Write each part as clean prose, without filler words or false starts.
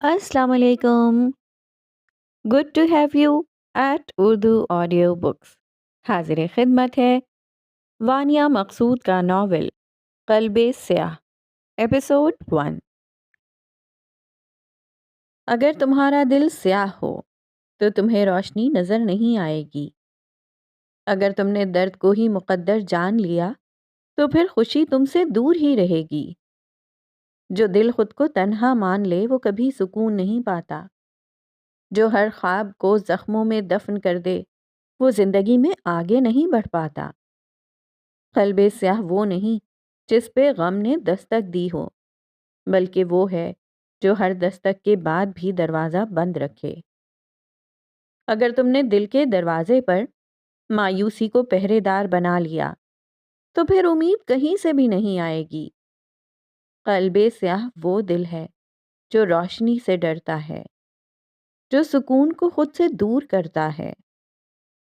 السلام علیکم. Good to have you at Urdu audio books. حاضر خدمت ہے وانیہ مقصود کا ناول قلب سیاہ، ایپیسوڈ 1. اگر تمہارا دل سیاہ ہو تو تمہیں روشنی نظر نہیں آئے گی. اگر تم نے درد کو ہی مقدر جان لیا تو پھر خوشی تم سے دور ہی رہے گی. جو دل خود کو تنہا مان لے وہ کبھی سکون نہیں پاتا. جو ہر خواب کو زخموں میں دفن کر دے وہ زندگی میں آگے نہیں بڑھ پاتا. قلب سیاہ وہ نہیں جس پہ غم نے دستک دی ہو، بلکہ وہ ہے جو ہر دستک کے بعد بھی دروازہ بند رکھے. اگر تم نے دل کے دروازے پر مایوسی کو پہرے دار بنا لیا تو پھر امید کہیں سے بھی نہیں آئے گی. قلب سیاہ وہ دل ہے جو روشنی سے ڈرتا ہے، جو سکون کو خود سے دور کرتا ہے،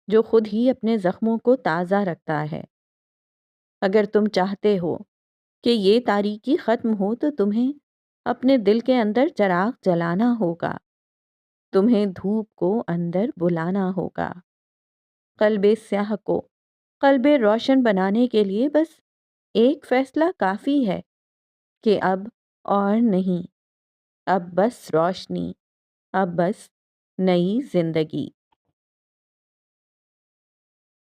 جو خود ہی اپنے زخموں کو تازہ رکھتا ہے. اگر تم چاہتے ہو کہ یہ تاریکی ختم ہو تو تمہیں اپنے دل کے اندر چراغ جلانا ہوگا، تمہیں دھوپ کو اندر بلانا ہوگا. قلب سیاہ کو قلب روشن بنانے کے لیے بس ایک فیصلہ کافی ہے کہ اب اور نہیں، اب بس روشنی، اب بس نئی زندگی.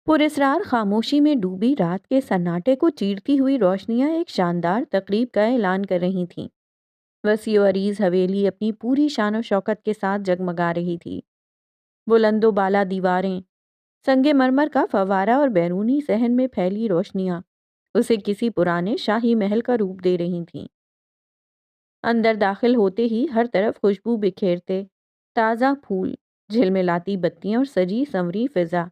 پراسرار خاموشی میں ڈوبی رات کے سناٹے کو چیرتی ہوئی روشنیاں ایک شاندار تقریب کا اعلان کر رہی تھیں. وسیع و عریض حویلی اپنی پوری شان و شوکت کے ساتھ جگمگا رہی تھی. بلند و بالا دیواریں، سنگ مرمر کا فوارہ اور بیرونی صحن میں پھیلی روشنیاں اسے کسی پرانے شاہی محل کا روپ دے رہی تھیں. اندر داخل ہوتے ہی ہر طرف خوشبو بکھیرتے تازہ پھول، جھلملاتی بتیاں اور سجی سنوری فضا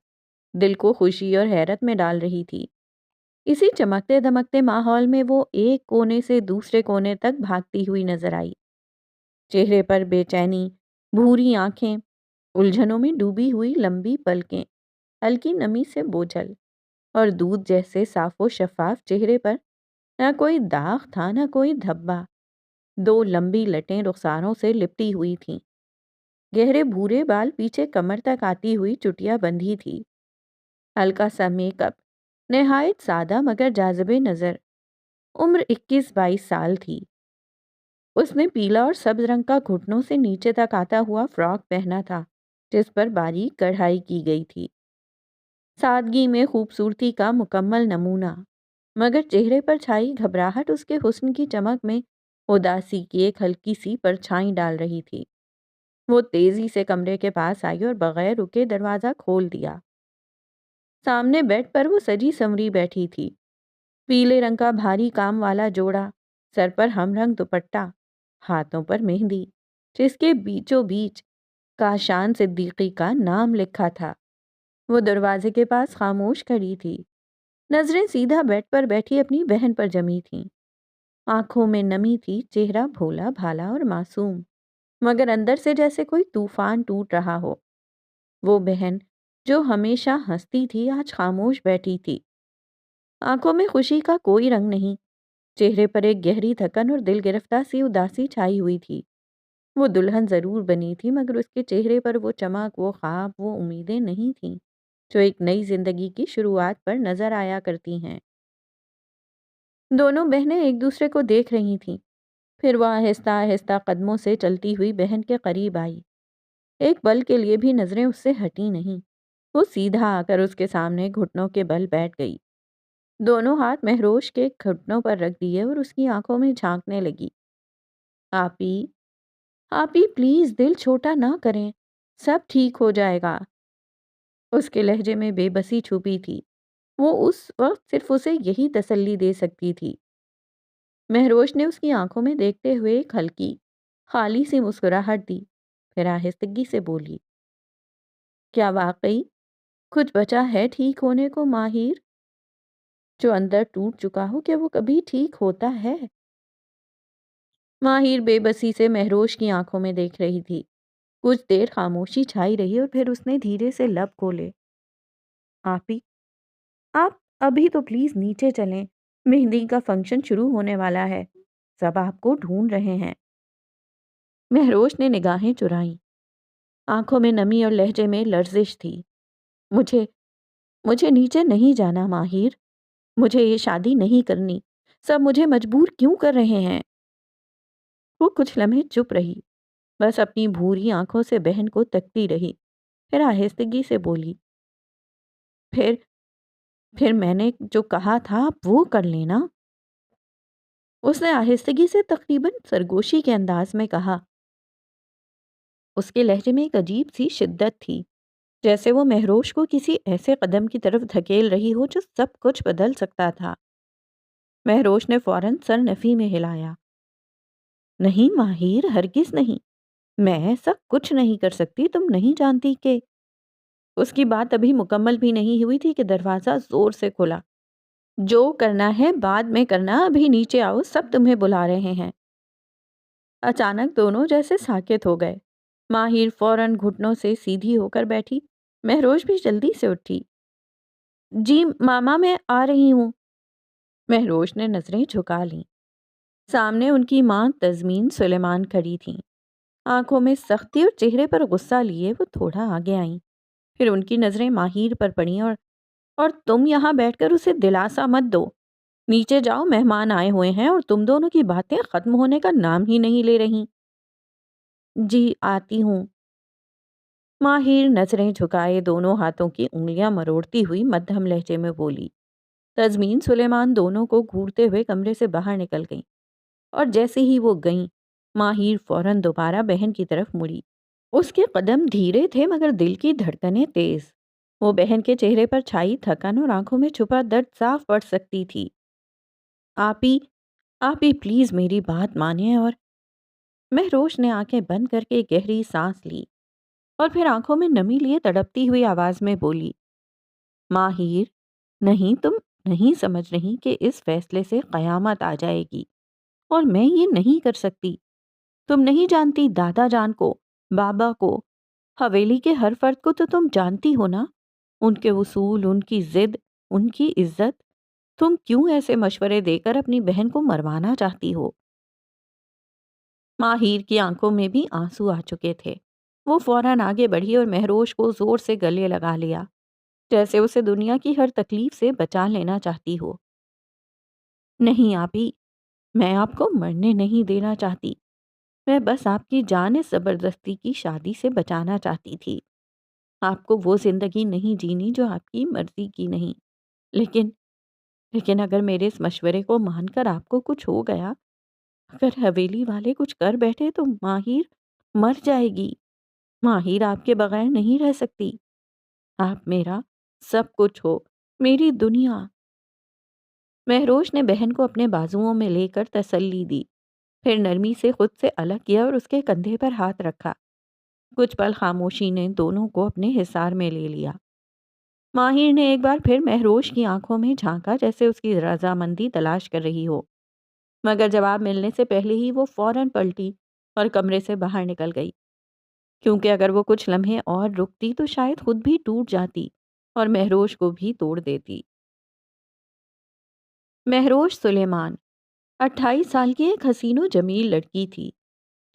دل کو خوشی اور حیرت میں ڈال رہی تھی. اسی چمکتے دمکتے ماحول میں وہ ایک کونے سے دوسرے کونے تک بھاگتی ہوئی نظر آئی. چہرے پر بے چینی، بھوری آنکھیں، الجھنوں میں ڈوبی ہوئی لمبی پلکیں، ہلکی نمی سے بوجھل، اور دودھ جیسے صاف و شفاف چہرے پر نہ کوئی داغ تھا نہ کوئی دھبا. 2 لمبی لٹیں رخساروں سے لپٹی ہوئی تھیں. گہرے بھورے بال پیچھے کمر تک آتی ہوئی چٹیا بندھی تھی. ہلکا سا میک اپ، نہایت سادہ مگر جاذب نظر. عمر 21-22 سال تھی. اس نے پیلا اور سبز رنگ کا گھٹنوں سے نیچے تک آتا ہوا فراک پہنا تھا جس پر باریک کڑھائی کی گئی تھی. سادگی میں خوبصورتی کا مکمل نمونہ، مگر چہرے پر چھائی گھبراہٹ اس کے حسن کی چمک میں اداسی کی ایک ہلکی سی پرچھائی ڈال رہی تھی. وہ تیزی سے کمرے کے پاس آئی اور بغیر رکے دروازہ کھول دیا. سامنے بیڈ پر وہ سجی سنوری بیٹھی تھی. پیلے رنگ کا بھاری کام والا جوڑا، سر پر ہم رنگ دوپٹہ، ہاتھوں پر مہندی جس کے بیچوں بیچ کاشان صدیقی کا نام لکھا تھا. وہ دروازے کے پاس خاموش کھڑی تھی، نظریں سیدھا بیڈ پر بیٹھی اپنی بہن پر جمی تھیں. آنکھوں میں نمی تھی، چہرہ بھولا بھالا اور معصوم، مگر اندر سے جیسے کوئی طوفان ٹوٹ رہا ہو. وہ بہن جو ہمیشہ ہنستی تھی آج خاموش بیٹھی تھی. آنکھوں میں خوشی کا کوئی رنگ نہیں، چہرے پر ایک گہری تھکن اور دل گرفتہ سی اداسی چھائی ہوئی تھی. وہ دلہن ضرور بنی تھی مگر اس کے چہرے پر وہ چمک، وہ خواب، وہ امیدیں نہیں تھیں جو ایک نئی زندگی کی شروعات پر نظر آیا کرتی ہیں. دونوں بہنیں ایک دوسرے کو دیکھ رہی تھیں. پھر وہ آہستہ آہستہ قدموں سے چلتی ہوئی بہن کے قریب آئی. ایک پل کے لیے بھی نظریں اس سے ہٹی نہیں. وہ سیدھا آ کر اس کے سامنے گھٹنوں کے بل بیٹھ گئی. دونوں ہاتھ مہروش کے گھٹنوں پر رکھ دیے اور اس کی آنکھوں میں جھانکنے لگی. آپی، آپی پلیز دل چھوٹا نہ کریں، سب ٹھیک ہو جائے گا. اس کے لہجے میں بے بسی چھپی تھی. وہ اس وقت صرف اسے یہی تسلی دے سکتی تھی. مہروش نے اس کی آنکھوں میں دیکھتے ہوئے ایک ہلکی خالی سی مسکراہٹ دی، پھر آہستگی سے بولی، کیا واقعی کچھ بچا ہے ٹھیک ہونے کو ماہر؟ جو اندر ٹوٹ چکا ہو کیا وہ کبھی ٹھیک ہوتا ہے؟ ماہر بے بسی سے مہروش کی آنکھوں میں دیکھ رہی تھی. کچھ دیر خاموشی چھائی رہی اور پھر اس نے دھیرے سے لب کھولے. آپی، آپ ابھی تو پلیز نیچے چلیں، مہندی کا فنکشن شروع ہونے والا ہے، سب آپ کو ڈھونڈ رہے ہیں. مہروش نے نگاہیں چرائیں، آنکھوں میں نمی اور لہجے میں لرزش تھی۔ مجھے مجھے نیچے نہیں جانا ماہر، مجھے یہ شادی نہیں کرنی، سب مجھے مجبور کیوں کر رہے ہیں؟ وہ کچھ لمحے چپ رہی، بس اپنی بھوری آنکھوں سے بہن کو تکتی رہی، پھر آہستگی سے بولی، پھر پھر میں نے جو کہا تھا آپ وہ کر لینا۔ اس نے آہستگی سے تقریباً سرگوشی کے انداز میں کہا۔ اس کے لہجے میں ایک عجیب سی شدت تھی، جیسے وہ مہروش کو کسی ایسے قدم کی طرف دھکیل رہی ہو جو سب کچھ بدل سکتا تھا۔ مہروش نے فوراً سر نفی میں ہلایا۔ نہیں ماہر، ہرگز نہیں، میں ایسا کچھ نہیں کر سکتی، تم نہیں جانتی کہ… اس کی بات ابھی مکمل بھی نہیں ہوئی تھی کہ دروازہ زور سے کھلا۔ جو کرنا ہے بعد میں کرنا، ابھی نیچے آؤ، سب تمہیں بلا رہے ہیں۔ اچانک دونوں جیسے ساکت ہو گئے۔ ماہر فوراً گھٹنوں سے سیدھی ہو کر بیٹھی، مہروش بھی جلدی سے اٹھی۔ جی ماما میں آ رہی ہوں۔ مہروش نے نظریں جھکا لیں۔ سامنے ان کی ماں تزمین سلیمان کھڑی تھیں، آنکھوں میں سختی اور چہرے پر غصہ لیے وہ تھوڑا آگے آئیں، پھر ان کی نظریں ماہر پر پڑیں اور تم یہاں بیٹھ کر اسے دلاسا مت دو، نیچے جاؤ، مہمان آئے ہوئے ہیں اور تم دونوں کی باتیں ختم ہونے کا نام ہی نہیں لے رہی۔ جی آتی ہوں۔ ماہر نظریں جھکائے دونوں ہاتھوں کی انگلیاں مروڑتی ہوئی مدھم لہجے میں بولی۔ تزمین سلیمان دونوں کو گھورتے ہوئے کمرے سے باہر نکل گئیں، اور جیسے ہی وہ گئیں ماہر فوراً دوبارہ بہن کی طرف مڑی۔ اس کے قدم دھیرے تھے مگر دل کی دھڑکنیں تیز۔ وہ بہن کے چہرے پر چھائی تھکن اور آنکھوں میں چھپا درد صاف پڑ سکتی تھی۔ آپ ہی پلیز میری بات مانیں۔ اور مہروش نے آنکھیں بند کر کے گہری سانس لی اور پھر آنکھوں میں نمی لیے تڑپتی ہوئی آواز میں بولی، ماہر، نہیں، تم نہیں سمجھ رہی کہ اس فیصلے سے قیامت آ جائے گی، اور میں یہ نہیں کر سکتی۔ تم نہیں جانتی دادا جان کو، بابا کو، حویلی کے ہر فرد کو تو تم جانتی ہو نا، ان کے اصول، ان کی ضد، ان کی عزت۔ تم کیوں ایسے مشورے دے کر اپنی بہن کو مروانا چاہتی ہو؟ ماہر کی آنکھوں میں بھی آنسو آ چکے تھے۔ وہ فوراً آگے بڑھی اور مہروش کو زور سے گلے لگا لیا، جیسے اسے دنیا کی ہر تکلیف سے بچا لینا چاہتی ہو۔ نہیں آپی، میں آپ کو مرنے نہیں دینا چاہتی، میں بس آپ کی جان اس زبردستی کی شادی سے بچانا چاہتی تھی۔ آپ کو وہ زندگی نہیں جینی جو آپ کی مرضی کی نہیں، لیکن لیکن اگر میرے اس مشورے کو مان کر آپ کو کچھ ہو گیا، اگر حویلی والے کچھ کر بیٹھے تو ماہر مر جائے گی۔ ماہر آپ کے بغیر نہیں رہ سکتی۔ آپ میرا سب کچھ ہو، میری دنیا۔ مہروش نے بہن کو اپنے بازوؤں میں لے کر تسلی دی، پھر نرمی سے خود سے الگ کیا اور اس کے کندھے پر ہاتھ رکھا۔ کچھ پل خاموشی نے دونوں کو اپنے حصار میں لے لیا۔ ماہر نے ایک بار پھر مہروش کی آنکھوں میں جھانکا، جیسے اس کی رضامندی تلاش کر رہی ہو، مگر جواب ملنے سے پہلے ہی وہ فوراً پلٹی اور کمرے سے باہر نکل گئی، کیونکہ اگر وہ کچھ لمحے اور رکتی تو شاید خود بھی ٹوٹ جاتی اور مہروش کو بھی توڑ دیتی۔ مہروش سلیمان 28 سال کی ایک حسین و جمیل لڑکی تھی۔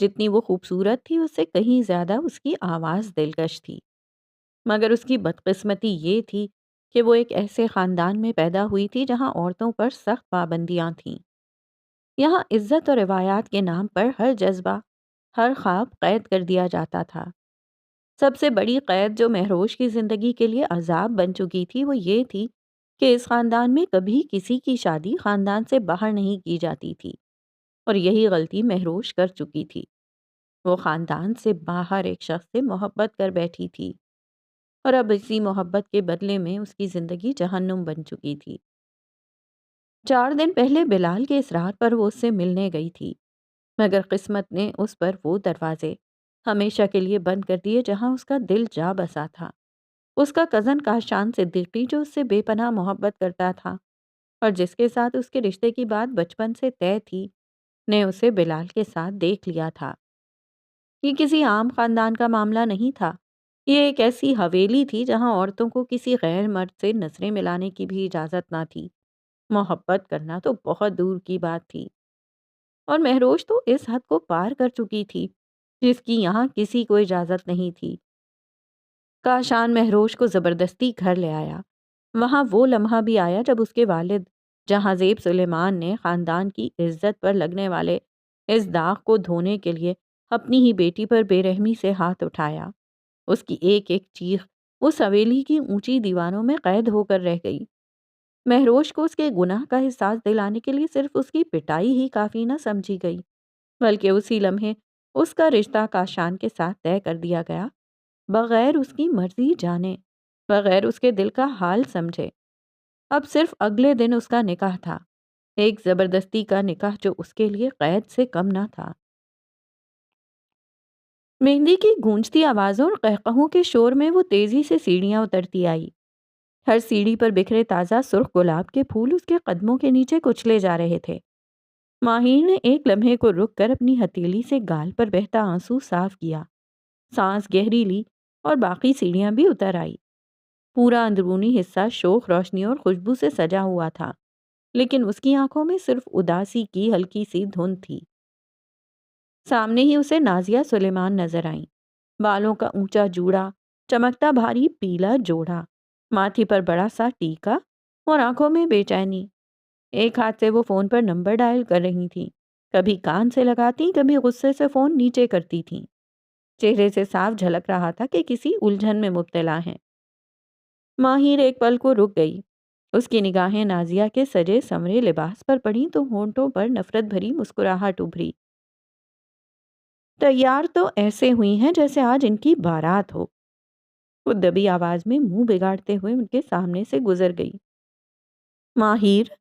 جتنی وہ خوبصورت تھی اس سے کہیں زیادہ اس کی آواز دلکش تھی، مگر اس کی بدقسمتی یہ تھی کہ وہ ایک ایسے خاندان میں پیدا ہوئی تھی جہاں عورتوں پر سخت پابندیاں تھیں۔ یہاں عزت اور روایات کے نام پر ہر جذبہ، ہر خواب قید کر دیا جاتا تھا۔ سب سے بڑی قید جو مہروش کی زندگی کے لیے عذاب بن چکی تھی وہ یہ تھی کہ اس خاندان میں کبھی کسی کی شادی خاندان سے باہر نہیں کی جاتی تھی، اور یہی غلطی مہروش کر چکی تھی۔ وہ خاندان سے باہر ایک شخص سے محبت کر بیٹھی تھی، اور اب اسی محبت کے بدلے میں اس کی زندگی جہنم بن چکی تھی۔ 4 دن پہلے بلال کے اصرار پر وہ اس سے ملنے گئی تھی، مگر قسمت نے اس پر وہ دروازے ہمیشہ کے لیے بند کر دیے جہاں اس کا دل جا بسا تھا۔ اس کا کزن کاشان صدیقی، جو اس سے بے پناہ محبت کرتا تھا اور جس کے ساتھ اس کے رشتے کی بات بچپن سے طے تھی، نے اسے بلال کے ساتھ دیکھ لیا تھا۔ یہ کسی عام خاندان کا معاملہ نہیں تھا، یہ ایک ایسی حویلی تھی جہاں عورتوں کو کسی غیر مرد سے نظریں ملانے کی بھی اجازت نہ تھی۔ محبت کرنا تو بہت دور کی بات تھی، اور مہروش تو اس حد کو پار کر چکی تھی۔ جس کی یہاں کسی کو اجازت نہیں تھی۔ کاشان مہروش کو زبردستی گھر لے آیا۔ وہاں وہ لمحہ بھی آیا جب اس کے والد جہاں زیب سلیمان نے خاندان کی عزت پر لگنے والے اس داغ کو دھونے کے لیے اپنی ہی بیٹی پر بے رحمی سے ہاتھ اٹھایا۔ اس کی ایک ایک چیخ اس حویلی کی اونچی دیواروں میں قید ہو کر رہ گئی۔ مہروش کو اس کے گناہ کا احساس دلانے کے لیے صرف اس کی پٹائی ہی کافی نہ سمجھی گئی، بلکہ اسی لمحے اس کا رشتہ کاشان کے ساتھ طے کر دیا گیا، بغیر اس کی مرضی جانے، بغیر اس کے دل کا حال سمجھے۔ اب صرف اگلے دن اس کا نکاح تھا، ایک زبردستی کا نکاح جو اس کے لیے قید سے کم نہ تھا۔ مہندی کی گونجتی آوازوں اور قہقہوں کے شور میں وہ تیزی سے سیڑھیاں اترتی آئی۔ ہر سیڑھی پر بکھرے تازہ سرخ گلاب کے پھول اس کے قدموں کے نیچے کچلے جا رہے تھے۔ ماہر نے ایک لمحے کو رک کر اپنی ہتھیلی سے گال پر بہتا آنسو صاف کیا، سانس گہری لی اور باقی سیڑھیاں بھی اتر آئی۔ پورا اندرونی حصہ شوخ روشنیوں اور خوشبو سے سجا ہوا تھا، لیکن اس کی آنکھوں میں صرف اداسی کی ہلکی سی دھند تھی۔ سامنے ہی اسے نازیہ سلیمان نظر آئیں، بالوں کا اونچا جوڑا، چمکتا بھاری پیلا جوڑا، ماتھی پر بڑا سا ٹیکا اور آنکھوں میں بے چینی۔ ایک ہاتھ سے وہ فون پر نمبر ڈائل کر رہی تھیں، کبھی کان سے لگاتی، کبھی غصے سے فون نیچے کرتی تھیں۔ چہرے سے صاف جھلک رہا تھا کہ کسی الجھن میں مبتلا ہیں۔ ماہر ایک پل کو رک گئی۔ اس کی نگاہیں نازیہ کے سجے سنورے لباس پر پڑیں تو ہونٹوں پر نفرت بھری مسکراہٹ ابھری۔ تیار تو ایسے ہوئی ہیں جیسے آج ان کی بارات ہو۔ وہ دبی آواز میں منہ بگاڑتے ہوئے ان کے سامنے سے گزر گئی۔ ماہر،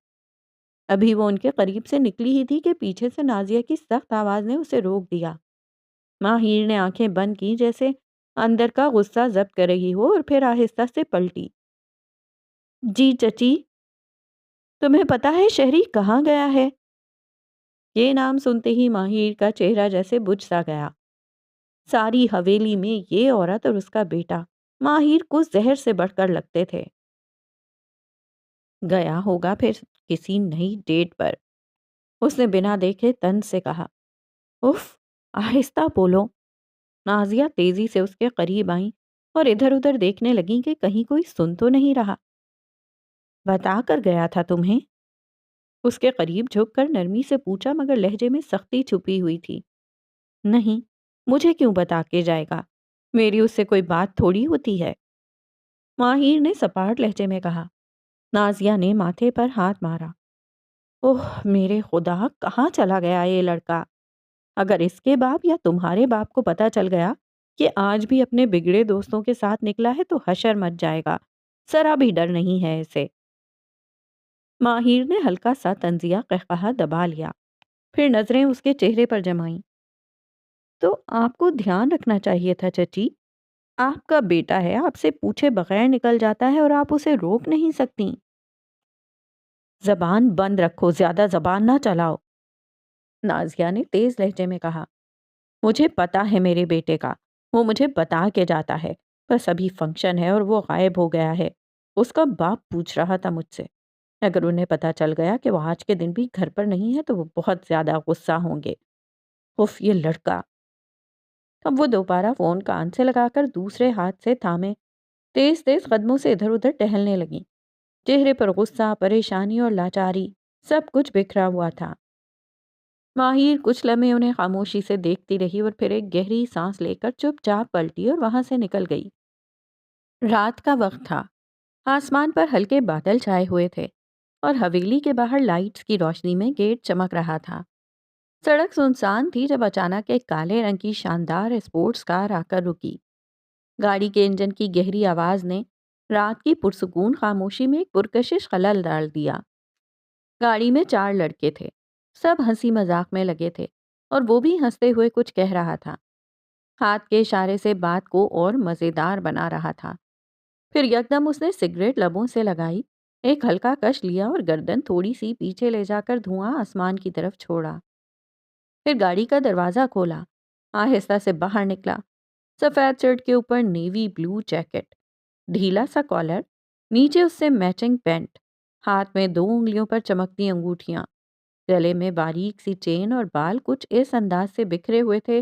ابھی وہ ان کے قریب سے نکلی ہی تھی کہ پیچھے سے نازیہ کی سخت آواز نے اسے روک دیا۔ ماہر نے آنکھیں بند کی جیسے اندر کا غصہ ضبط کر رہی ہو، اور پھر آہستہ سے پلٹی۔ جی چچی، تمہیں پتا ہے شہری کہاں گیا ہے؟ یہ نام سنتے ہی ماہر کا چہرہ جیسے بجھ سا گیا۔ ساری حویلی میں یہ عورت اور اس کا بیٹا ماہر کو زہر سے بڑھ کر لگتے تھے۔ گیا ہوگا پھر کسی نئی ڈیٹ پر، اس نے بنا دیکھے طنز سے کہا۔ اف، آہستہ بولو۔ نازیہ تیزی سے اس کے قریب آئیں اور ادھر ادھر دیکھنے لگیں کہ کہیں کوئی سن تو نہیں رہا۔ بتا کر گیا تھا تمہیں؟ اس کے قریب جھک کر نرمی سے پوچھا، مگر لہجے میں سختی چھپی ہوئی تھی۔ نہیں، مجھے کیوں بتا کے جائے گا؟ میری اس سے کوئی بات تھوڑی ہوتی ہے، ماہر نے سپاٹ لہجے میں کہا۔ نازیہ نے ماتھے پر ہاتھ مارا۔ اوہ میرے خدا، کہاں چلا گیا یہ لڑکا؟ اگر اس کے باپ یا تمہارے باپ کو پتا چل گیا کہ آج بھی اپنے بگڑے دوستوں کے ساتھ نکلا ہے تو حشر مچ جائے گا، ذرا بھی ڈر نہیں ہے اسے۔ ماہر نے ہلکا سا طنزیہ قہقہا دبا لیا، پھر نظریں اس کے چہرے پر جمائیں۔ تو آپ کو دھیان رکھنا چاہیے تھا چچی، آپ کا بیٹا ہے، آپ سے پوچھے بغیر نکل جاتا ہے اور آپ اسے روک نہیں سکتی۔ زبان بند رکھو، زیادہ زبان نہ چلاؤ، نازیہ نے تیز لہجے میں کہا۔ مجھے پتا ہے میرے بیٹے کا، وہ مجھے بتا کے جاتا ہے، بس ابھی فنکشن ہے اور وہ غائب ہو گیا ہے۔ اس کا باپ پوچھ رہا تھا مجھ سے، اگر انہیں پتا چل گیا کہ وہ آج کے دن بھی گھر پر نہیں ہے تو وہ بہت زیادہ غصہ ہوں گے۔ اف، یہ لڑکا۔ اب وہ دوبارہ فون کان سے لگا کر دوسرے ہاتھ سے تھامے تیز تیز قدموں سے ادھر ادھر ٹہلنے لگیں۔ چہرے پر غصہ، پریشانی اور لاچاری سب کچھ بکھرا ہوا تھا۔ ماہر کچھ لمحے انہیں خاموشی سے دیکھتی رہی اور پھر ایک گہری سانس لے کر چپ چاپ پلٹی اور وہاں سے نکل گئی۔ رات کا وقت تھا، آسمان پر ہلکے بادل چھائے ہوئے تھے اور حویلی کے باہر لائٹس کی روشنی میں گیٹ چمک رہا تھا۔ سڑک سنسان تھی جب اچانک ایک کالے رنگ کی شاندار اسپورٹس کار آ کر رکی۔ گاڑی کے انجن کی گہری آواز نے رات کی پرسکون خاموشی میں ایک پرکشش خلل ڈال دیا۔ گاڑی میں 4 لڑکے تھے، سب ہنسی مذاق میں لگے تھے اور وہ بھی ہنستے ہوئے کچھ کہہ رہا تھا، ہاتھ کے اشارے سے بات کو اور مزیدار بنا رہا تھا۔ پھر یکدم اس نے سگریٹ لبوں سے لگائی، ایک ہلکا کش لیا اور گردن تھوڑی سی پیچھے لے جا کر دھواں آسمان کی طرف چھوڑا۔ پھر گاڑی کا دروازہ کھولا، آہستہ سے باہر نکلا۔ سفید شرٹ کے اوپر نیوی بلو جیکٹ، ڈھیلا سا کالر، نیچے اس سے میچنگ پینٹ، ہاتھ میں 2 انگلیوں پر چمکتی انگوٹھیاں، گلے میں باریک سی چین اور بال کچھ اس انداز سے بکھرے ہوئے تھے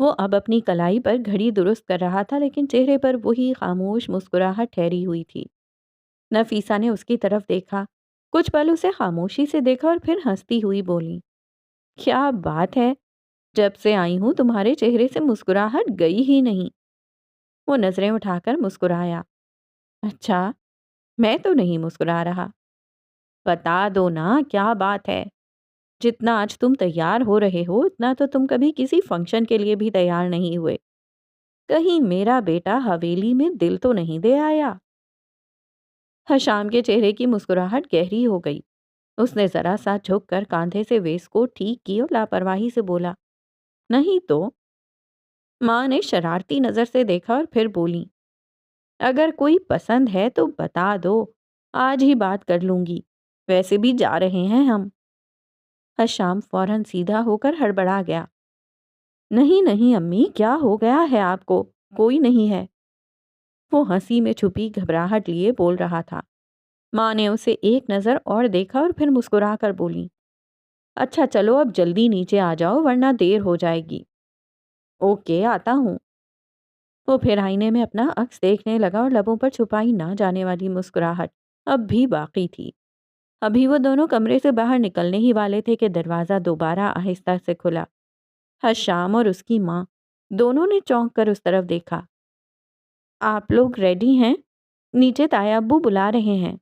وہ اب اپنی کلائی پر گھڑی درست کر رہا تھا، لیکن چہرے پر وہی خاموش مسکراہٹ ٹھہری ہوئی تھی۔ نفیسہ نے اس کی طرف دیکھا، کچھ پل اسے خاموشی سے دیکھا اور پھر ہنستی ہوئی بولی، کیا بات ہے، جب سے آئی ہوں تمہارے چہرے سے مسکراہٹ گئی ہی نہیں۔ وہ نظریں اٹھا کر مسکرایا، اچھا، میں تو نہیں مسکرا رہا۔ بتا دو نا کیا بات ہے، جتنا آج تم تیار ہو رہے ہو اتنا تو تم کبھی کسی فنکشن کے لیے بھی تیار نہیں ہوئے۔ کہیں میرا بیٹا حویلی میں دل تو نہیں دے آیا؟ حشام کے چہرے کی مسکراہٹ گہری ہو گئی۔ اس نے ذرا سا جھک کر کاندھے سے ویسٹ کوٹ ٹھیک کی اور لاپرواہی سے بولا، نہیں تو؟ ماں نے شرارتی نظر سے دیکھا اور پھر بولی، اگر کوئی پسند ہے تو بتا دو، آج ہی بات کر لوں گی، ویسے بھی جا رہے ہیں ہم۔ حشام فوراً سیدھا ہو کر ہڑبڑا گیا، نہیں نہیں امی، کیا ہو گیا ہے آپ کو؟ کوئی نہیں ہے۔ وہ ہنسی میں چھپی گھبراہٹ لیے بول رہا تھا۔ ماں نے اسے ایک نظر اور دیکھا اور پھر مسکرا کر بولی، اچھا چلو اب جلدی نیچے آ جاؤ ورنہ دیر ہو جائے گی۔ اوکے، آتا ہوں۔ وہ پھر آئینے میں اپنا عکس دیکھنے لگا اور لبوں پر چھپائی نہ جانے والی مسکراہٹ اب بھی باقی تھی۔ ابھی وہ دونوں کمرے سے باہر نکلنے ہی والے تھے کہ دروازہ دوبارہ آہستہ سے کھلا۔ حشام اور اس کی ماں دونوں نے چونک کر اس طرف دیکھا۔ آپ لوگ ریڈی ہیں؟ نیچے تایا ابو بلا رہے ہیں۔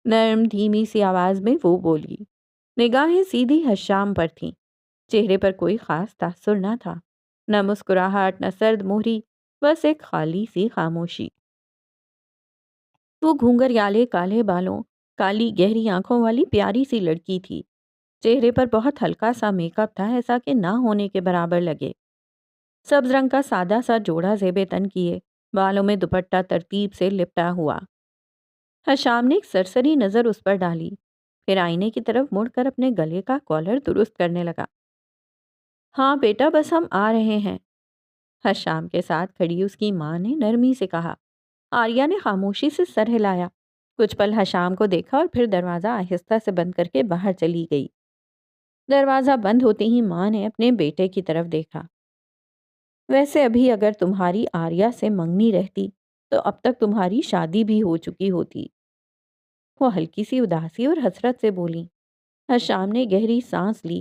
نرم دھیمی سی آواز میں وہ بولی۔ نگاہیں سیدھی حشام پر تھیں۔ چہرے پر کوئی خاص تاثر نہ تھا، نہ مسکراہٹ، نہ سرد مہری، بس ایک خالی سی خاموشی۔ وہ گھونگھریالے کالے بالوں، کالی گہری آنکھوں والی پیاری سی لڑکی تھی۔ چہرے پر بہت ہلکا سا میک اپ تھا، ایسا کہ نہ ہونے کے برابر لگے۔ سبز رنگ کا سادہ سا جوڑا زیب تن کیے، بالوں میں دوپٹہ ترتیب سے لپٹا ہوا۔ حشام نے ایک سرسری نظر اس پر ڈالی، پھر آئینے کی طرف مڑ کر اپنے گلے کا کالر درست کرنے لگا۔ ہاں بیٹا، بس ہم آ رہے ہیں، حشام کے ساتھ کھڑی اس کی ماں نے نرمی سے کہا۔ آریہ نے خاموشی سے سر ہلایا، کچھ پل حشام کو دیکھا اور پھر دروازہ آہستہ سے بند کر کے باہر چلی گئی۔ دروازہ بند ہوتے ہی ماں نے اپنے بیٹے کی طرف دیکھا، ویسے ابھی اگر تمہاری آریہ سے منگنی رہتی تو اب تک تمہاری شادی بھی ہو چکی ہوتی۔ وہ ہلکی سی اداسی اور حسرت سے بولی۔ حشام نے گہری سانس لی،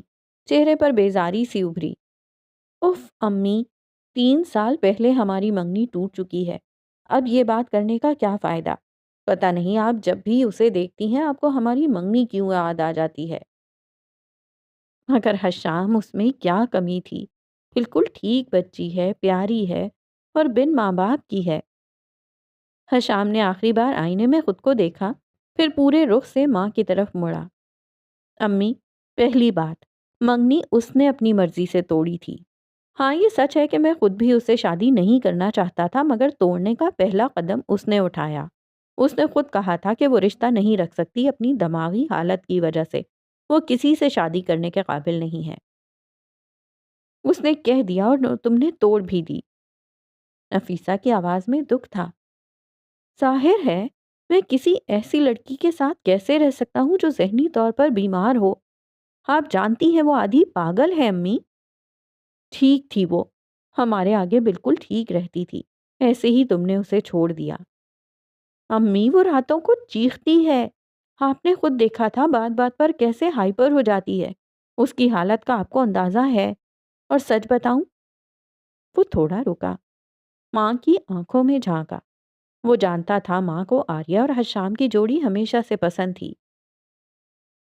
چہرے پر بیزاری سی ابھری۔ اف امی، 3 سال پہلے ہماری منگنی ٹوٹ چکی ہے، اب یہ بات کرنے کا کیا فائدہ؟ پتہ نہیں آپ جب بھی اسے دیکھتی ہیں آپ کو ہماری منگنی کیوں یاد آ جاتی ہے؟ مگر حشام، اس میں کیا کمی تھی؟ بالکل ٹھیک بچی ہے، پیاری ہے اور بن ماں باپ کی ہے۔ حشام نے آخری بار آئینے میں خود کو دیکھا، پھر پورے رخ سے ماں کی طرف مڑا۔ امی، پہلی بات، منگنی اس نے اپنی مرضی سے توڑی تھی۔ ہاں یہ سچ ہے کہ میں خود بھی اس سے شادی نہیں کرنا چاہتا تھا، مگر توڑنے کا پہلا قدم اس نے اٹھایا۔ اس نے خود کہا تھا کہ وہ رشتہ نہیں رکھ سکتی اپنی دماغی حالت کی وجہ سے، وہ کسی سے شادی کرنے کے قابل نہیں ہے۔ اس نے کہہ دیا اور تم نے توڑ بھی دی۔ نفیسہ کی آواز میں دکھ تھا۔ ظاہر ہے، میں کسی ایسی لڑکی کے ساتھ کیسے رہ سکتا ہوں جو ذہنی طور پر بیمار ہو؟ آپ جانتی ہیں وہ آدھی پاگل ہے امی۔ ٹھیک تھی وہ، ہمارے آگے بالکل ٹھیک رہتی تھی، ایسے ہی تم نے اسے چھوڑ دیا۔ امی، وہ راتوں کو چیختی ہے، آپ نے خود دیکھا تھا بات بات پر کیسے ہائپر ہو جاتی ہے، اس کی حالت کا آپ کو اندازہ ہے۔ اور سچ بتاؤں، وہ تھوڑا رکا، ماں کی آنکھوں میں جھانکا۔ وہ جانتا تھا ماں کو آریہ اور حشام کی جوڑی ہمیشہ سے پسند تھی۔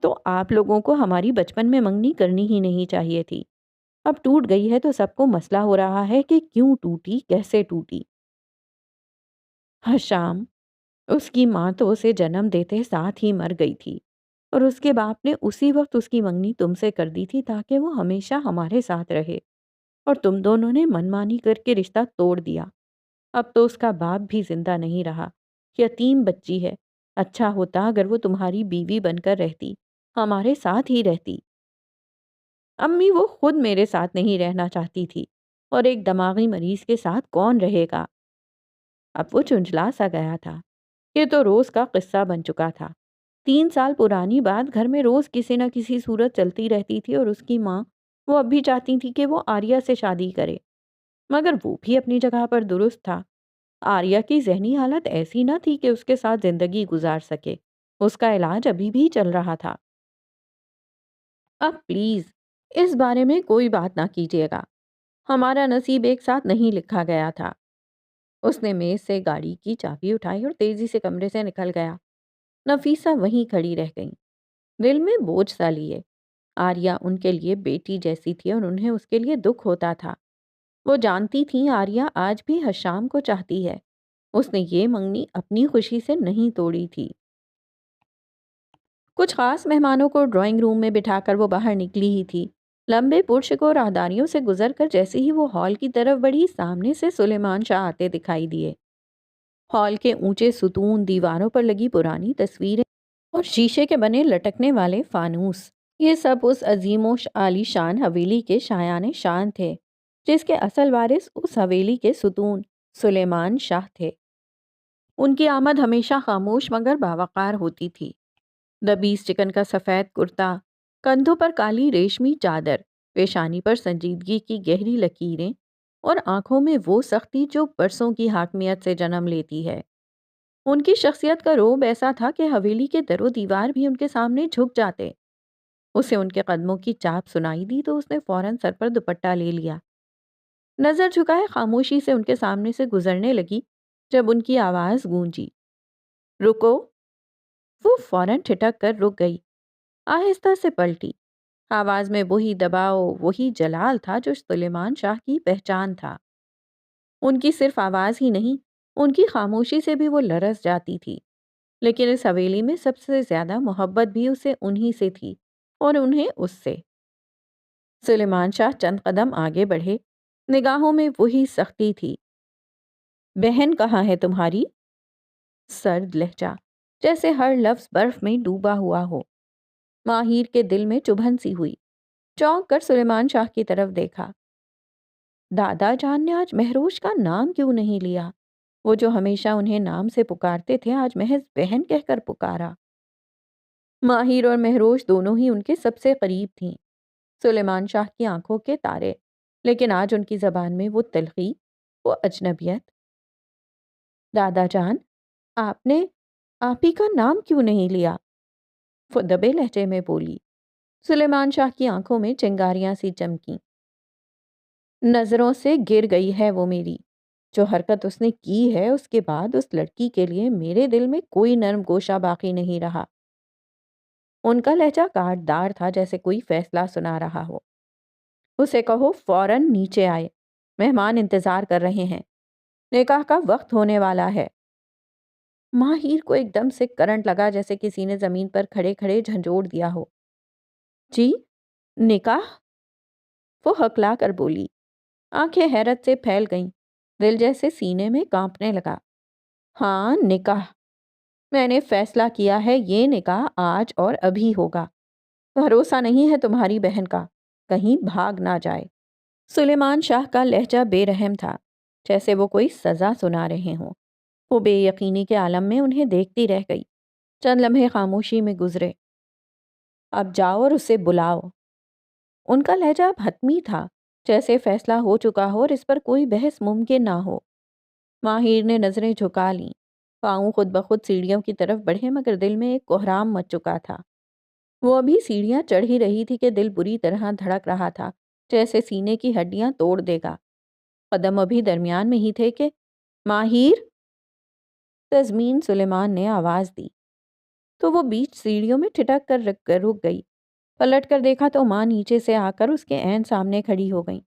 تو آپ لوگوں کو ہماری بچپن میں منگنی کرنی ہی نہیں چاہیے تھی۔ اب ٹوٹ گئی ہے تو سب کو مسئلہ ہو رہا ہے کہ کیوں ٹوٹی، کیسے ٹوٹی۔ حشام، اس کی ماں تو اسے جنم دیتے ساتھ ہی مر گئی تھی، اور اس کے باپ نے اسی وقت اس کی منگنی تم سے کر دی تھی تاکہ وہ ہمیشہ ہمارے ساتھ رہے، اور تم دونوں نے منمانی کر کے رشتہ توڑ دیا۔ اب تو اس کا باپ بھی زندہ نہیں رہا، یتیم بچی ہے۔ اچھا ہوتا اگر وہ تمہاری بیوی بن کر رہتی، ہمارے ساتھ ہی رہتی۔ امی، وہ خود میرے ساتھ نہیں رہنا چاہتی تھی، اور ایک دماغی مریض کے ساتھ کون رہے گا؟ اب وہ چنچلا سا گیا تھا۔ یہ تو روز کا قصہ بن چکا تھا۔ 3 سال پرانی بات گھر میں روز کسی نہ کسی صورت چلتی رہتی تھی، اور اس کی ماں وہ اب بھی چاہتی تھی کہ وہ آریہ سے شادی کرے، مگر وہ بھی اپنی جگہ پر درست تھا۔ آریہ کی ذہنی حالت ایسی نہ تھی کہ اس کے ساتھ زندگی گزار سکے۔ اس کا علاج ابھی بھی چل رہا تھا۔ اب پلیز اس بارے میں کوئی بات نہ کیجیے گا، ہمارا نصیب ایک ساتھ نہیں لکھا گیا تھا۔ اس نے میز سے گاڑی کی چابی اٹھائی اور تیزی سے کمرے سے نکل گیا۔ نفیسہ وہیں کھڑی رہ گئی، دل میں بوجھ سا لیے۔ آریہ ان کے لیے بیٹی جیسی تھی اور انہیں اس کے لیے دکھ ہوتا تھا۔ وہ جانتی تھیں آریہ آج بھی حشام کو چاہتی ہے۔ اس نے یہ منگنی اپنی خوشی سے نہیں توڑی تھی۔ کچھ خاص مہمانوں کو ڈرائنگ روم میں بٹھا کر وہ باہر نکلی ہی تھی۔ لمبے پرشکور راہداریوں سے گزر کر جیسے ہی وہ ہال کی طرف بڑھی، سامنے سے سلیمان شاہ آتے دکھائی دیے۔ ہال کے اونچے ستون، دیواروں پر لگی پرانی تصویریں اور شیشے کے بنے لٹکنے والے فانوس، یہ سب اس عظیم و عالی شان حویلی کے شایان شان تھے، جس کے اصل وارث اس حویلی کے ستون سلیمان شاہ تھے۔ ان کی آمد ہمیشہ خاموش مگر باوقار ہوتی تھی۔ دبیس چکن کا سفید کرتا، کندھوں پر کالی ریشمی چادر، پیشانی پر سنجیدگی کی گہری لکیریں اور آنکھوں میں وہ سختی جو برسوں کی حاکمیت سے جنم لیتی ہے۔ ان کی شخصیت کا رعب ایسا تھا کہ حویلی کے در و دیوار بھی ان کے سامنے جھک جاتے۔ اسے ان کے قدموں کی چاپ سنائی دی تو اس نے فوراً سر پر دوپٹہ لے لیا۔ نظر جھکائے خاموشی سے ان کے سامنے سے گزرنے لگی۔ جب ان کی آواز گونجی، رکو، وہ فوراً ٹھٹک کر رک گئی، آہستہ سے پلٹی۔ آواز میں وہی دباؤ، وہی جلال تھا جو سلیمان شاہ کی پہچان تھا۔ ان کی صرف آواز ہی نہیں، ان کی خاموشی سے بھی وہ لرز جاتی تھی۔ لیکن اس حویلی میں سب سے زیادہ محبت بھی اسے انہی سے تھی اور انہیں اس سے۔ سلیمان شاہ چند قدم آگے بڑھے، نگاہوں میں وہی سختی تھی۔ بہن کہاں ہے تمہاری؟ سرد لہجہ، جیسے ہر لفظ برف میں ڈوبا ہوا ہو۔ ماہیر کے دل میں چبھن سی ہوئی، چونک کر سلیمان شاہ کی طرف دیکھا۔ دادا جان نے آج مہروش کا نام کیوں نہیں لیا؟ وہ جو ہمیشہ انہیں نام سے پکارتے تھے، آج محض بہن کہہ کر پکارا۔ ماہر اور مہروش دونوں ہی ان کے سب سے قریب تھیں، سلیمان شاہ کی آنکھوں کے تارے، لیکن آج ان کی زبان میں وہ تلخی، وہ اجنبیت۔ دادا جان، آپ نے آپ ہی کا نام کیوں نہیں لیا؟ وہ دبے لہجے میں بولی۔ سلیمان شاہ کی آنکھوں میں چنگاریاں سی چمکیں۔ نظروں سے گر گئی ہے وہ میری۔ جو حرکت اس نے کی ہے، اس کے بعد اس لڑکی کے لیے میرے دل میں کوئی نرم گوشہ باقی نہیں رہا۔ ان کا لہجہ کاٹ دار تھا، جیسے کوئی فیصلہ سنا رہا ہو۔ اسے کہو فوراً نیچے آئے، مہمان انتظار کر رہے ہیں، نکاح کا وقت ہونے والا ہے۔ ماہر کو ایک دم سے کرنٹ لگا، جیسے کسی نے زمین پر کھڑے کھڑے جھنجھوڑ دیا ہو۔ جی، نکاح؟ وہ ہکلا کر بولی۔ آنکھیں حیرت سے پھیل گئیں، دل جیسے سینے میں کانپنے لگا۔ ہاں، نکاح۔ میں نے فیصلہ کیا ہے، یہ نکاح آج اور ابھی ہوگا۔ بھروسہ نہیں ہے تمہاری بہن کا، کہیں بھاگ نہ جائے۔ سلیمان شاہ کا لہجہ بے رحم تھا، جیسے وہ کوئی سزا سنا رہے ہوں۔ وہ بے یقینی کے عالم میں انہیں دیکھتی رہ گئی۔ چند لمحے خاموشی میں گزرے۔ اب جاؤ اور اسے بلاؤ۔ ان کا لہجہ اب حتمی تھا، جیسے فیصلہ ہو چکا ہو اور اس پر کوئی بحث ممکن نہ ہو۔ ماہر نے نظریں جھکا لیں، پاؤں خود بخود سیڑھیوں کی طرف بڑھے، مگر دل میں ایک کوہرام مچ چکا تھا۔ وہ ابھی سیڑھیاں چڑھ ہی رہی تھی کہ دل بری طرح دھڑک رہا تھا، جیسے سینے کی ہڈیاں توڑ دے گا۔ قدم ابھی درمیان میں ہی تھے کہ ماہر، تزمین سلیمان نے آواز دی، تو وہ بیچ سیڑھیوں میں ٹھٹک کر رک گئی۔ پلٹ کر دیکھا تو ماں نیچے سے آ کر اس کے عین سامنے کھڑی ہو گئی۔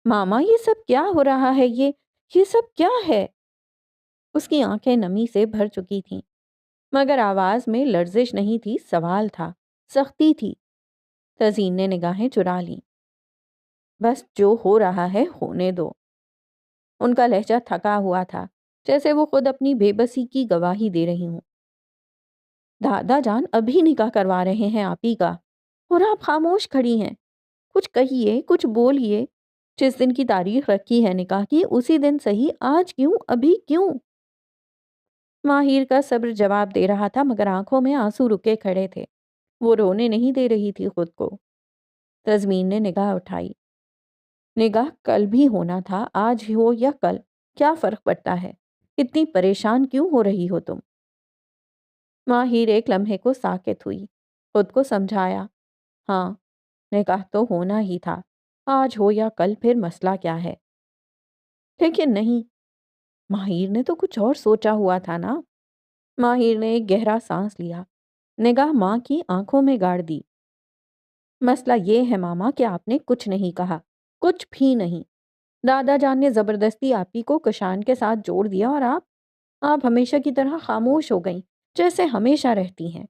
ماما، یہ سب کیا ہو رہا ہے؟ یہ سب کیا ہے؟ اس کی آنکھیں نمی سے بھر چکی تھیں، مگر آواز میں لرزش نہیں تھی، سوال تھا، سختی تھی۔ تزین نے نگاہیں چرا لیں۔ بس جو ہو رہا ہے ہونے دو۔ ان کا لہجہ تھکا ہوا تھا، جیسے وہ خود اپنی بے بسی کی گواہی دے رہی ہوں۔ دادا جان ابھی نکاح کروا رہے ہیں آپ ہی کا، اور آپ خاموش کھڑی ہیں۔ کچھ کہیے، کچھ بولیے۔ جس دن کی تاریخ رکھی ہے نکاح کی، اسی دن صحیح، آج کیوں، ابھی کیوں؟ ماہر کا صبر جواب دے رہا تھا، مگر آنکھوں میں آنسو رکے کھڑے تھے۔ وہ رونے نہیں دے رہی تھی خود کو۔ تزمین نے نگاہ اٹھائی۔ نگاہ کل بھی ہونا تھا، آج ہو یا کل، کیا فرق پڑتا ہے؟ اتنی پریشان کیوں ہو رہی ہو تم؟ ماہر ایک لمحے کو ساکت ہوئی، خود کو سمجھایا، ہاں نکاح تو ہونا ہی تھا، آج ہو یا کل، پھر مسئلہ کیا ہے؟ لیکن نہیں، ماہر نے تو کچھ اور سوچا ہوا تھا نا۔ ماہر نے ایک گہرا سانس لیا، نگاہ ماں کی آنکھوں میں گاڑ دی۔ مسئلہ یہ ہے ماما کہ آپ نے کچھ نہیں کہا، کچھ بھی نہیں۔ دادا جان نے زبردستی آپ ہی کو کشان کے ساتھ جوڑ دیا اور آپ ہمیشہ کی طرح خاموش ہو گئیں، جیسے ہمیشہ رہتی ہیں۔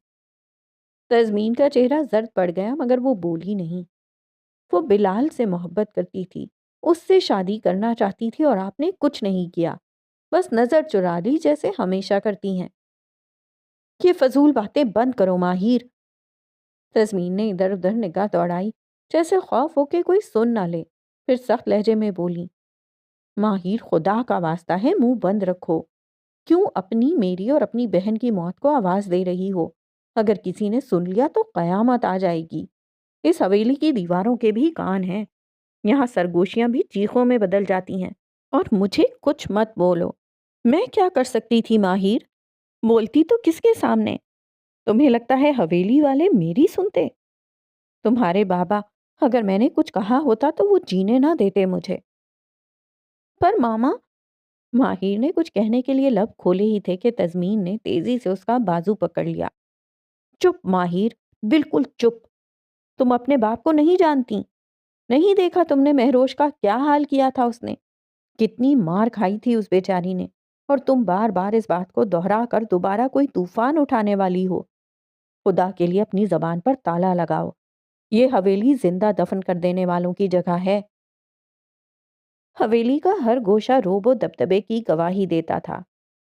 تزمین کا چہرہ زرد پڑ گیا مگر وہ بولی نہیں۔ وہ بلال سے محبت کرتی تھی، اس سے شادی کرنا چاہتی تھی اور آپ نے کچھ نہیں کیا، بس نظر چرا لی جیسے ہمیشہ کرتی ہیں۔ یہ فضول باتیں بند کرو ماہر۔ تزمین نے ادھر ادھر نگاہ دوڑائی، جیسے خوف ہو کہ کوئی سن نہ لے، پھر سخت لہجے میں بولی، ماہر خدا کا واسطہ ہے منہ بند رکھو۔ کیوں اپنی، میری اور اپنی بہن کی موت کو آواز دے رہی ہو؟ اگر کسی نے سن لیا تو قیامت آ جائے گی۔ اس حویلی کی دیواروں کے بھی کان ہیں، یہاں سرگوشیاں بھی چیخوں میں بدل جاتی ہیں۔ اور مجھے کچھ مت بولو، میں کیا کر سکتی تھی ماہر؟ بولتی تو کس کے سامنے؟ تمہیں لگتا ہے حویلی والے میری سنتے؟ تمہارے بابا، اگر میں نے کچھ کہا ہوتا تو وہ جینے نہ دیتے مجھے۔ پر ماما، ماہر نے کچھ کہنے کے لیے لب کھولے ہی تھے کہ تزمین نے تیزی سے اس کا بازو پکڑ لیا۔ چپ ماہر، بالکل چپ۔ تم اپنے باپ کو نہیں جانتی؟ نہیں دیکھا تم نے مہروش کا کیا حال کیا تھا؟ اس نے کتنی مار کھائی تھی اس بیچاری نے، اور تم بار بار اس بات کو دہرا کر دوبارہ کوئی طوفان اٹھانے والی ہو۔ خدا کے لیے اپنی زبان پر تالا لگاؤ، یہ حویلی زندہ دفن کر دینے والوں کی جگہ ہے۔ حویلی کا ہر گوشہ روب و دبدبے کی گواہی دیتا تھا۔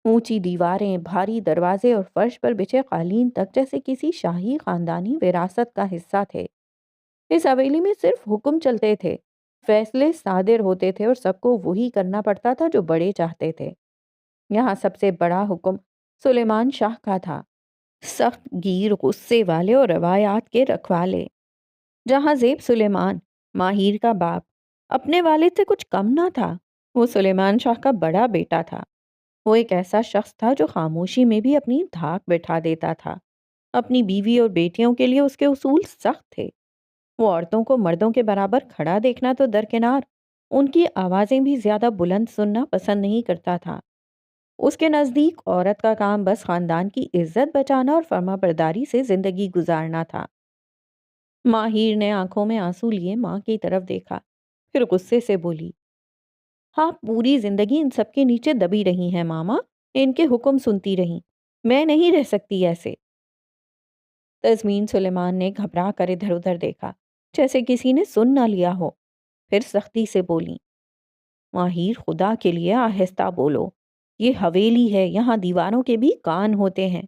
اونچی دیواریں، بھاری دروازے اور فرش پر بچھے قالین تک جیسے کسی شاہی خاندانی وراثت کا حصہ تھے۔ اس حویلی میں صرف حکم چلتے تھے، فیصلے صادر ہوتے تھے اور سب کو وہی کرنا پڑتا تھا جو بڑے چاہتے تھے۔ یہاں سب سے بڑا حکم سلیمان شاہ کا تھا، سخت گیر، غصے والے اور روایات کے رکھوالے۔ جہاں زیب سلیمان، ماہر کا باپ، اپنے والد سے کچھ کم نہ تھا، وہ سلیمان شاہ کا بڑا بیٹا تھا۔ وہ ایک ایسا شخص تھا جو خاموشی میں بھی اپنی دھاک بٹھا دیتا تھا۔ اپنی بیوی اور بیٹیوں کے لیے اس کے اصول سخت تھے۔ وہ عورتوں کو مردوں کے برابر کھڑا دیکھنا تو درکنار، ان کی آوازیں بھی زیادہ بلند سننا پسند نہیں کرتا تھا۔ اس کے نزدیک عورت کا کام بس خاندان کی عزت بچانا اور فرما برداری سے زندگی گزارنا تھا۔ ماہر نے آنکھوں میں آنسو لیے ماں کی طرف دیکھا، پھر غصے سے بولی، ہاں پوری زندگی ان سب کے نیچے دبی رہی ہیں ماما، ان کے حکم سنتی رہیں، میں نہیں رہ سکتی ایسے۔ تزمین سلیمان نے گھبرا کر ادھر ادھر دیکھا، جیسے کسی نے سن نہ لیا ہو، پھر سختی سے بولی، ماہر خدا کے لیے آہستہ بولو، یہ حویلی ہے، یہاں دیواروں کے بھی کان ہوتے ہیں۔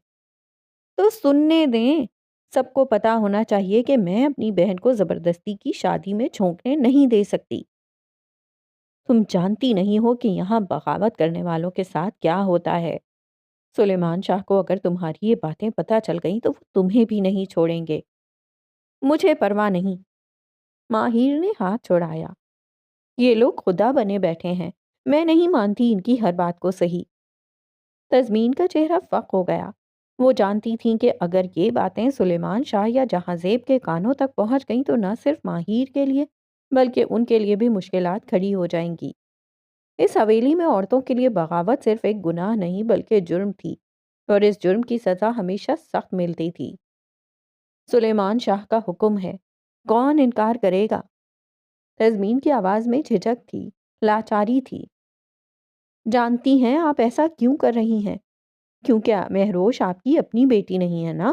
تو سننے دیں، سب کو پتا ہونا چاہیے کہ میں اپنی بہن کو زبردستی کی شادی میں جھونکنے نہیں دے سکتی۔ تم جانتی نہیں ہو کہ یہاں بغاوت کرنے والوں کے ساتھ کیا ہوتا ہے۔ سلیمان شاہ کو اگر تمہاری یہ باتیں پتہ چل گئیں تو وہ تمہیں بھی نہیں چھوڑیں گے۔ مجھے پرواہ نہیں، ماہر نے ہاتھ چھوڑایا، یہ لوگ خدا بنے بیٹھے ہیں، میں نہیں مانتی ان کی ہر بات کو صحیح۔ تزمین کا چہرہ فق ہو گیا، وہ جانتی تھیں کہ اگر یہ باتیں سلیمان شاہ یا جہاں زیب کے کانوں تک پہنچ گئیں تو نہ صرف ماہر کے لیے بلکہ ان کے لیے بھی مشکلات کھڑی ہو جائیں گی۔ اس حویلی میں عورتوں کے لیے بغاوت صرف ایک گناہ نہیں بلکہ جرم تھی، اور اس جرم کی سزا ہمیشہ سخت ملتی تھی۔ سلیمان شاہ کا حکم ہے، کون انکار کرے گا؟ تزمین کی آواز میں جھجک تھی، لاچاری تھی۔ جانتی ہیں آپ ایسا کیوں کر رہی ہیں؟ کیونکہ مہروش آپ کی اپنی بیٹی نہیں ہے نا،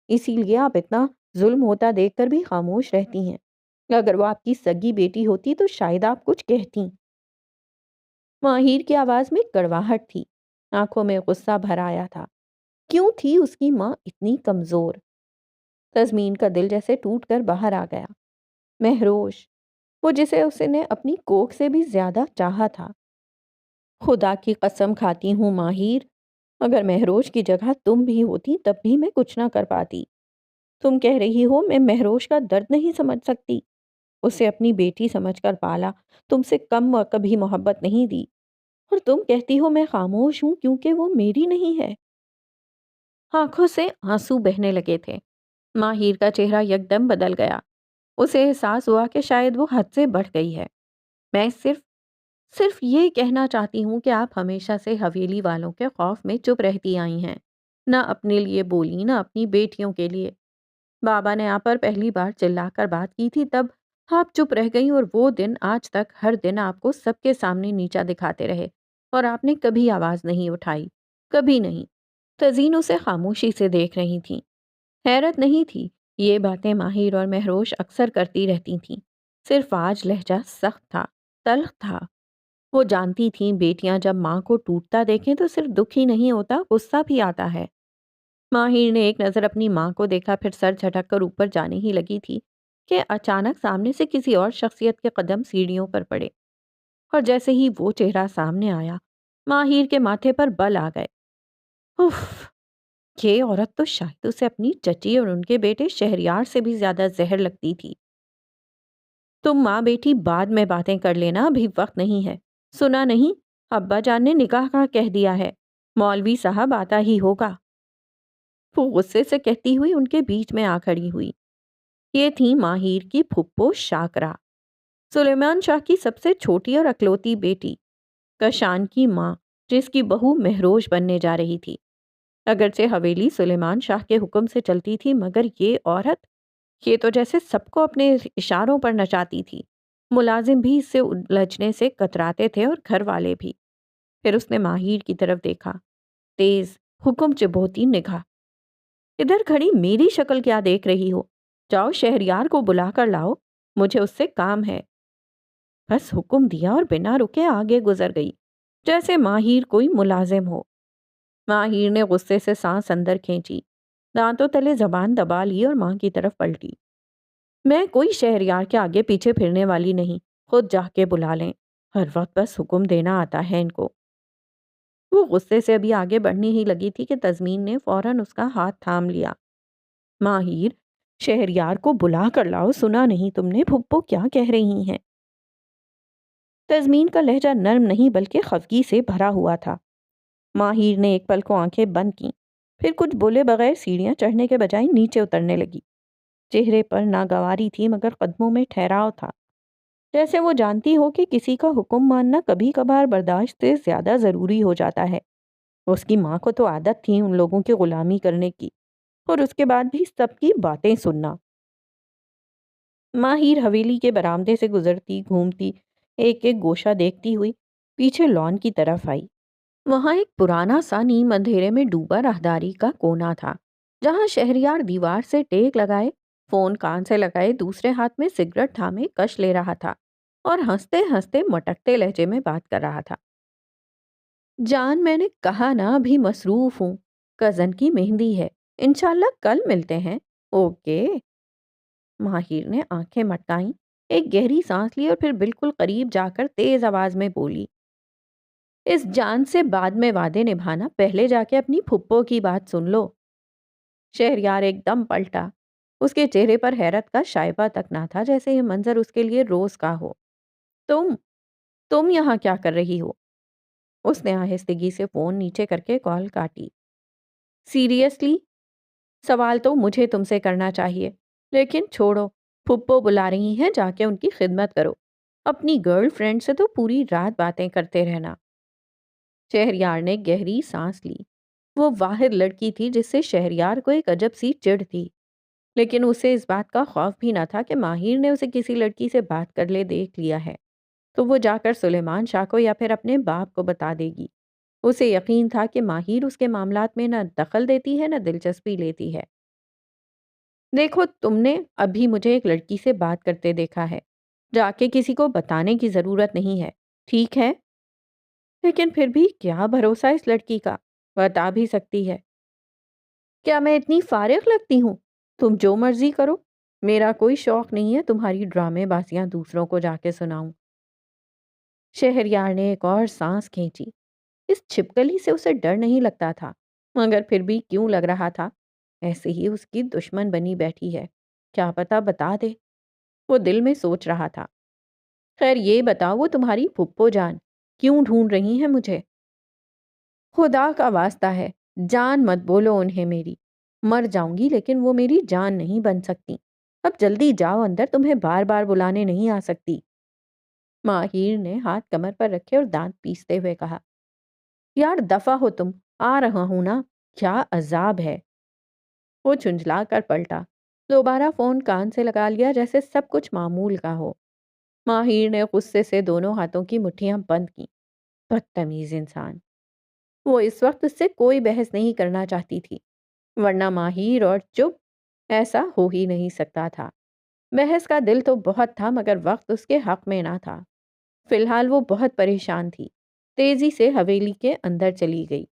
اسی لیے آپ اتنا ظلم ہوتا دیکھ کر بھی خاموش رہتی ہیں۔ اگر وہ آپ کی سگی بیٹی ہوتی تو شاید آپ کچھ کہتی۔ ماہر کی آواز میں کڑواہٹ تھی، آنکھوں میں غصہ بھر آیا تھا۔ کیوں تھی اس کی ماں اتنی کمزور؟ تزمین کا دل جیسے ٹوٹ کر باہر آ گیا۔ مہروش، وہ جسے اس نے اپنی کوکھ سے بھی زیادہ چاہا تھا۔ خدا کی قسم کھاتی ہوں ماہر، اگر مہروش کی جگہ تم بھی ہوتی تب بھی میں کچھ نہ کر پاتی۔ تم کہہ رہی ہو میں مہروش کا درد نہیں سمجھ سکتی؟ اسے اپنی بیٹی سمجھ کر پالا، تم سے کم کبھی محبت نہیں دی، اور تم کہتی ہو میں خاموش ہوں کیونکہ وہ میری نہیں ہے۔ آنکھوں سے آنسو بہنے لگے تھے۔ ماہر کا چہرہ یکدم بدل گیا۔ اسے احساس ہوا کہ شاید وہ حد سے بڑھ گئی ہے۔ میں صرف یہ کہنا چاہتی ہوں کہ آپ ہمیشہ سے حویلی والوں کے خوف میں چپ رہتی آئی ہیں، نہ اپنے لیے بولی نہ اپنی بیٹیوں کے لیے۔ بابا نے آپ پر پہلی بار چلا کر بات کی تھی، تب آپ چپ رہ گئیں، اور وہ دن آج تک ہر دن آپ کو سب کے سامنے نیچا دکھاتے رہے، اور آپ نے کبھی آواز نہیں اٹھائی، کبھی نہیں۔ تزین اسے خاموشی سے دیکھ رہی تھی۔ حیرت نہیں تھی، یہ باتیں ماہر اور مہروش اکثر کرتی رہتی تھیں، صرف آج لہجہ سخت تھا، تلخ تھا۔ وہ جانتی تھیں بیٹیاں جب ماں کو ٹوٹتا دیکھیں تو صرف دکھ ہی نہیں ہوتا، غصہ بھی آتا ہے۔ ماہر نے ایک نظر اپنی ماں کو دیکھا، پھر سر جھٹک کر اوپر جانے ہی لگی تھی کہ اچانک سامنے سے کسی اور شخصیت کے قدم سیڑھیوں پر پڑے، اور جیسے ہی وہ چہرہ سامنے آیا، ماہر کے ماتھے پر بل آ گئے۔ اف! یہ عورت تو شاید اسے اپنی چچی اور ان کے بیٹے شہریار سے بھی زیادہ زہر لگتی تھی۔ تم ماں بیٹی بعد میں باتیں کر لینا، ابھی وقت نہیں ہے۔ سنا نہیں، ابا جان نے نکاح کا کہہ دیا ہے، مولوی صاحب آتا ہی ہوگا۔ وہ غصے سے کہتی ہوئی ان کے بیچ میں آ کھڑی ہوئی۔ یہ تھی ماہر کی پھپھو شاکرا، سلیمان شاہ کی سب سے چھوٹی اور اکلوتی بیٹی، کشان کی ماں، جس کی بہو مہروش بننے جا رہی تھی۔ اگرچہ حویلی سلیمان شاہ کے حکم سے چلتی تھی، مگر یہ عورت، یہ تو جیسے سب کو اپنے اشاروں پر نچاتی تھی۔ ملازم بھی اس سے الجھنے سے کتراتے تھے، اور گھر والے بھی۔ پھر اس نے ماہر کی طرف دیکھا، تیز، حکم چبوتی نگاہ۔ ادھر کھڑی میری شکل کیا دیکھ رہی ہو؟ جاؤ شہریار کو بلا کر لاؤ، مجھے اس سے کام ہے۔ بس حکم دیا اور بنا رکے آگے گزر گئی، جیسے ماہر کوئی ملازم ہو۔ ماہر نے غصے سے سانس اندر کھینچی، دانتوں تلے زبان دبا لی اور ماں کی طرف پلٹی۔ میں کوئی شہریار کے آگے پیچھے پھرنے والی نہیں، خود جا کے بلا لیں، ہر وقت بس حکم دینا آتا ہے ان کو۔ وہ غصے سے ابھی آگے بڑھنے ہی لگی تھی کہ تزمین نے فوراً اس کا ہاتھ تھام لیا۔ ماہر، شہریار کو بلا کر لاؤ، سنا نہیں تم نے پھپھو کیا کہہ رہی ہیں؟ تزمین کا لہجہ نرم نہیں بلکہ خفگی سے بھرا ہوا تھا۔ ماہر نے ایک پل کو آنکھیں بند کیں، پھر کچھ بولے بغیر سیڑھیاں چڑھنے کے بجائے نیچے اترنے لگی۔ چہرے پر ناگواری تھی، مگر قدموں میں ٹھہراؤ تھا، جیسے وہ جانتی ہو کہ کسی کا حکم ماننا کبھی کبھار برداشت سے زیادہ ضروری ہو جاتا ہے۔ اس کی ماں کو تو عادت تھی ان لوگوں کی غلامی کرنے کی، اور اس کے بعد بھی سب کی باتیں سننا۔ ماہر حویلی کے برآمدے سے گزرتی گھومتی ایک ایک گوشہ دیکھتی ہوئی پیچھے لان کی طرف آئی۔ وہاں ایک پرانا سا نیم اندھیرے میں ڈوبا راہداری کا کونا تھا، جہاں شہریار دیوار سے ٹیک لگائے، فون کان سے لگائے، دوسرے ہاتھ میں سگریٹ تھامے کش لے رہا تھا، اور ہنستے ہنستے مٹکتے لہجے میں بات کر رہا تھا۔ جان، میں نے کہا نا ابھی مصروف ہوں، کزن کی مہندی ہے، انشاءاللہ کل ملتے ہیں۔ اوکے۔ ماہر نے آنکھیں مٹکائیں، ایک گہری سانس لی، اور پھر بالکل قریب جا کر تیز آواز میں بولی، اس جان سے بعد میں وعدے نبھانا، پہلے جا کے اپنی پھپھو کی بات سن لو۔ شہریار ایک دم پلٹا، اس کے چہرے پر حیرت کا شائبہ تک نہ تھا، جیسے یہ منظر اس کے لیے روز کا ہو۔ تم یہاں کیا کر رہی ہو؟ اس نے آہستگی سے فون نیچے کر کے کال کاٹی۔ سیریسلی؟ سوال تو مجھے تم سے کرنا چاہیے، لیکن چھوڑو، پھپھو بلا رہی ہیں، جا کے ان کی خدمت کرو، اپنی گرل فرینڈ سے تو پوری رات باتیں کرتے رہنا۔ شہریار نے گہری سانس لی۔ وہ واحد لڑکی تھی جس سے شہریار کو ایک عجب سی چڑ تھی، لیکن اسے اس بات کا خوف بھی نہ تھا کہ ماہر نے اسے کسی لڑکی سے بات کر لے دیکھ لیا ہے تو وہ جا کر سلیمان شاہ کو یا پھر اپنے باپ کو بتا دے گی۔ اسے یقین تھا کہ ماہر اس کے معاملات میں نہ دخل دیتی ہے نہ دلچسپی لیتی ہے۔ دیکھو، تم نے ابھی مجھے ایک لڑکی سے بات کرتے دیکھا ہے، جا کے کسی کو بتانے کی ضرورت نہیں ہے، ٹھیک ہے؟ لیکن پھر بھی کیا بھروسہ اس لڑکی کا، بتا بھی سکتی ہے۔ کیا میں اتنی فارغ لگتی ہوں؟ تم جو مرضی کرو، میرا کوئی شوق نہیں ہے تمہاری ڈرامے بازیاں دوسروں کو جا کے سناؤں۔ شہریار نے ایک اور سانس کھینچی۔ اس چھپکلی سے اسے ڈر نہیں لگتا تھا، مگر پھر بھی کیوں لگ رہا تھا؟ ایسے ہی اس کی دشمن بنی بیٹھی ہے، کیا پتا بتا دے۔ وہ دل میں سوچ رہا تھا۔ خیر یہ بتاؤ، وہ تمہاری پھپھو جان کیوں ڈھونڈ رہی ہیں مجھے؟ خدا کا واسطہ ہے، جان مت بولو انہیں میری، مر جاؤں گی لیکن وہ میری جان نہیں بن سکتی۔ اب جلدی جاؤ اندر، تمہیں بار بار بلانے نہیں آ سکتی۔ ماہیر نے ہاتھ کمر پر رکھے اور دانت پیستے ہوئے کہا، یار دفع ہو تم، آ رہا ہوں نا، کیا عذاب ہے۔ وہ جھنجلا کر پلٹا، دوبارہ فون کان سے لگا لیا جیسے سب کچھ معمول کا ہو۔ ماہیر نے غصے سے دونوں ہاتھوں کی مٹھیاں بند کی۔ بدتمیز انسان۔ وہ اس وقت اس سے کوئی بحث نہیں کرنا چاہتی تھی، ورنہ ماہیر اور چپ ایسا ہو ہی نہیں سکتا تھا۔ بحث کا دل تو بہت تھا مگر وقت اس کے حق میں نہ تھا۔ فی الحال وہ بہت پریشان تھی، تیزی سے حویلی کے اندر چلی گئی۔